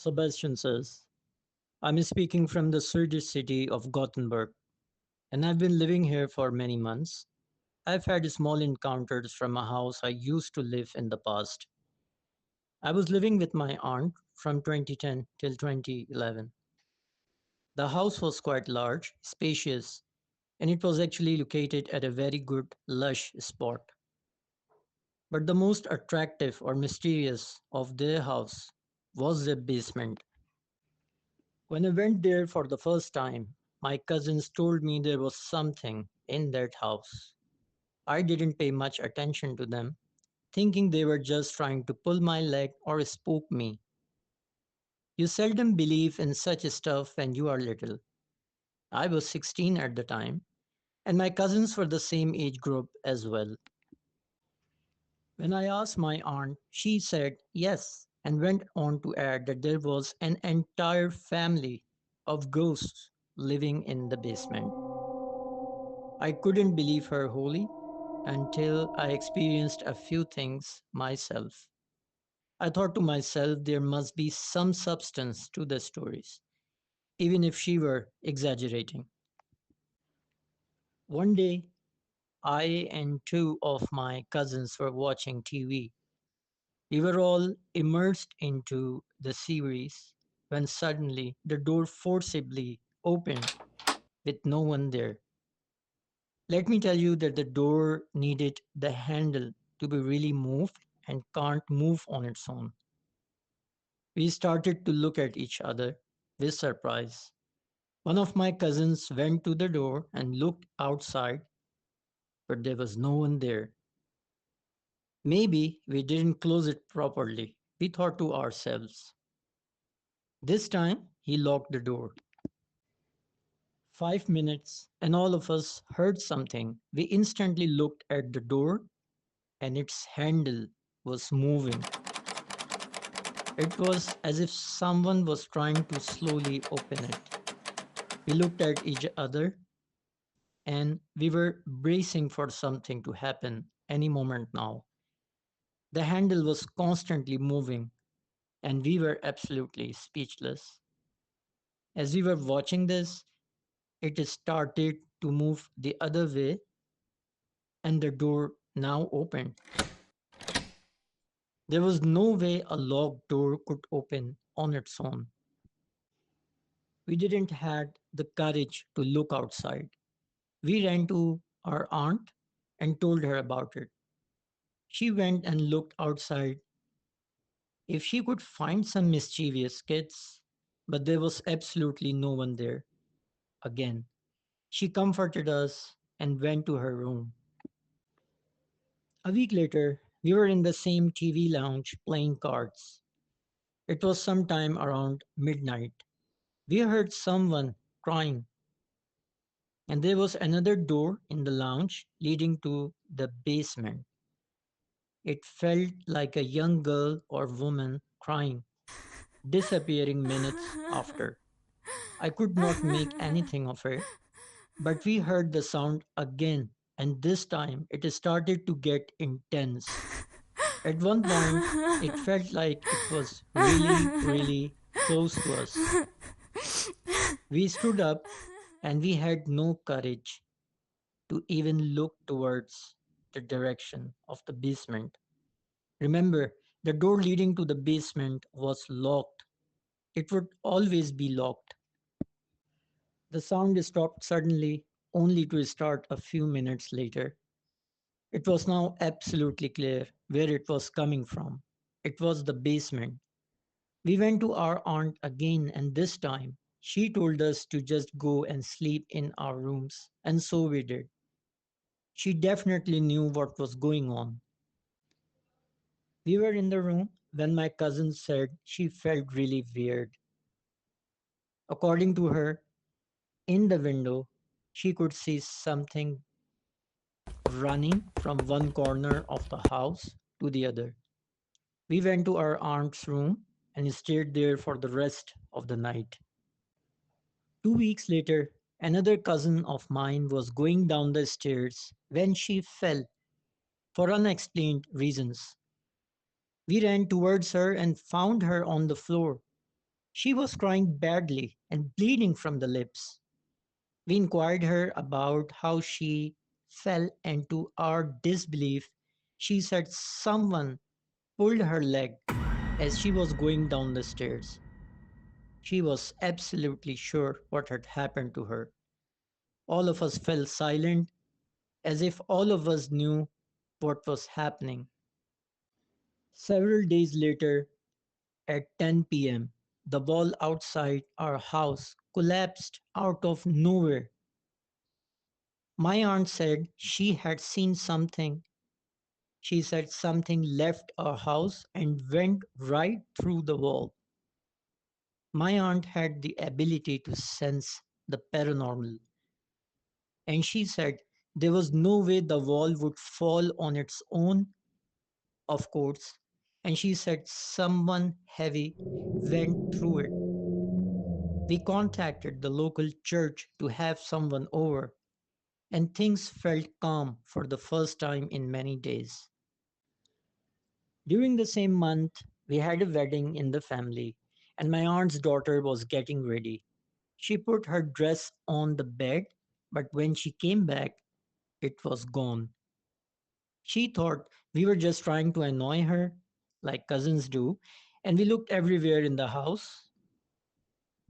Sebastian says, I'm speaking from the Swedish city of Gothenburg, and I've been living here for many months. I've had small encounters from a house I used to live in the past. I was living with my aunt from 2010 till 2011. The house was quite large, spacious, and it was actually located at a very good, lush spot. But the most attractive or mysterious of their house was their basement. When I went there for the first time, my cousins told me there was something in that house. I didn't pay much attention to them, thinking they were just trying to pull my leg or spook me. You seldom believe in such stuff when you are little. I was 16 at the time, and my cousins were the same age group as well. When I asked my aunt, she said yes and went on to add that there was an entire family of ghosts living in the basement. I couldn't believe her wholly until I experienced a few things myself. I thought to myself there must be some substance to the stories, even if she were exaggerating. One day, I and two of my cousins were watching TV. We were all immersed into the series when suddenly the door forcibly opened with no one there. Let me tell you that the door needed the handle to be really moved and can't move on its own. We started to look at each other with surprise. One of my cousins went to the door and looked outside, but there was no one there. Maybe we didn't close it properly, we thought to ourselves. This time, he locked the door. 5 minutes, and all of us heard something. We instantly looked at the door, and its handle was moving. It was as if someone was trying to slowly open it. We looked at each other, and we were bracing for something to happen any moment now. The handle was constantly moving, and we were absolutely speechless. As we were watching this, it started to move the other way, and the door now opened. There was no way a locked door could open on its own. We didn't had the courage to look outside. We ran to our aunt and told her about it. She went and looked outside if she could find some mischievous kids, but there was absolutely no one there. Again, she comforted us and went to her room. A week later, we were in the same TV lounge playing cards. It was sometime around midnight. We heard someone crying, and there was another door in the lounge leading to the basement. It felt like a young girl or woman crying, disappearing minutes after. I could not make anything of it, but we heard the sound again, and this time it started to get intense. At one point, it felt like it was really, really close to us. We stood up and we had no courage to even look towards the direction of the basement. Remember, the door leading to the basement was locked. It would always be locked. The sound stopped suddenly, only to start a few minutes later. It was now absolutely clear where it was coming from. It was the basement. We went to our aunt again, and this time she told us to just go and sleep in our rooms, and so we did. She definitely knew what was going on. We were in the room when my cousin said she felt really weird. According to her, in the window, she could see something running from one corner of the house to the other. We went to our aunt's room and stayed there for the rest of the night. 2 weeks later, another cousin of mine was going down the stairs when she fell for unexplained reasons. We ran towards her and found her on the floor. She was crying badly and bleeding from the lips. We inquired her about how she fell, and to our disbelief, she said someone pulled her leg as she was going down the stairs. She was absolutely sure what had happened to her. All of us fell silent, as if all of us knew what was happening. Several days later, at 10 p.m., the wall outside our house collapsed out of nowhere. My aunt said she had seen something. She said something left our house and went right through the wall. My aunt had the ability to sense the paranormal, and she said there was no way the wall would fall on its own, of course, and she said someone heavy went through it. We contacted the local church to have someone over, and things felt calm for the first time in many days. During the same month, we had a wedding in the family, and my aunt's daughter was getting ready. She put her dress on the bed, but when she came back, it was gone. She thought we were just trying to annoy her, like cousins do, and we looked everywhere in the house,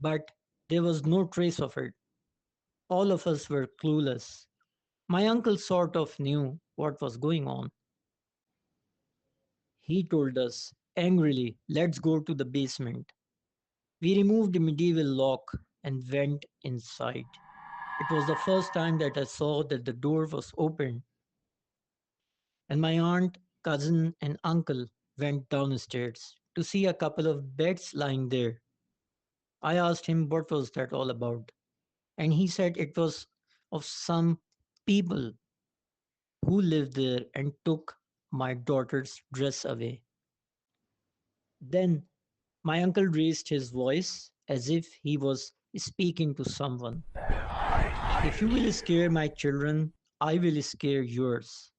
but there was no trace of it. All of us were clueless. My uncle sort of knew what was going on. He told us angrily, "Let's go to the basement." We removed the medieval lock and went inside. It was the first time that I saw that the door was open, and my aunt, cousin, and uncle went downstairs to see a couple of beds lying there. I asked him what was that all about, and he said it was of some people who lived there and took my daughter's dress away. Then my uncle raised his voice as if he was speaking to someone. "If you will scare my children, I will scare yours."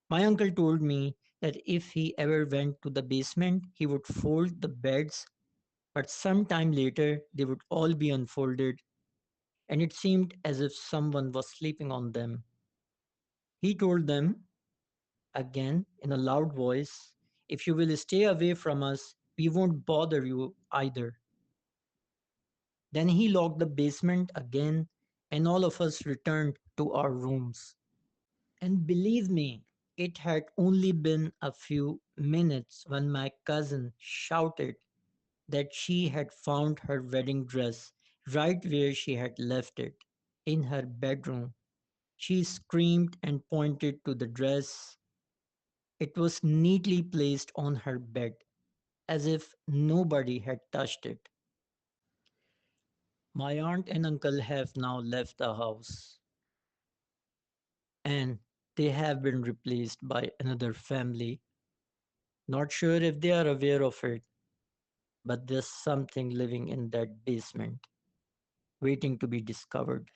My uncle told me that if he ever went to the basement, he would fold the beds, but sometime later they would all be unfolded, and it seemed as if someone was sleeping on them. He told them, again in a loud voice, "If you will stay away from us, we won't bother you either." Then he locked the basement again, and all of us returned to our rooms. And believe me, it had only been a few minutes when my cousin shouted that she had found her wedding dress right where she had left it, in her bedroom. She screamed and pointed to the dress. It was neatly placed on her bed, as if nobody had touched it. My aunt and uncle have now left the house, and they have been replaced by another family. Not sure if they are aware of it, but there's something living in that basement, waiting to be discovered.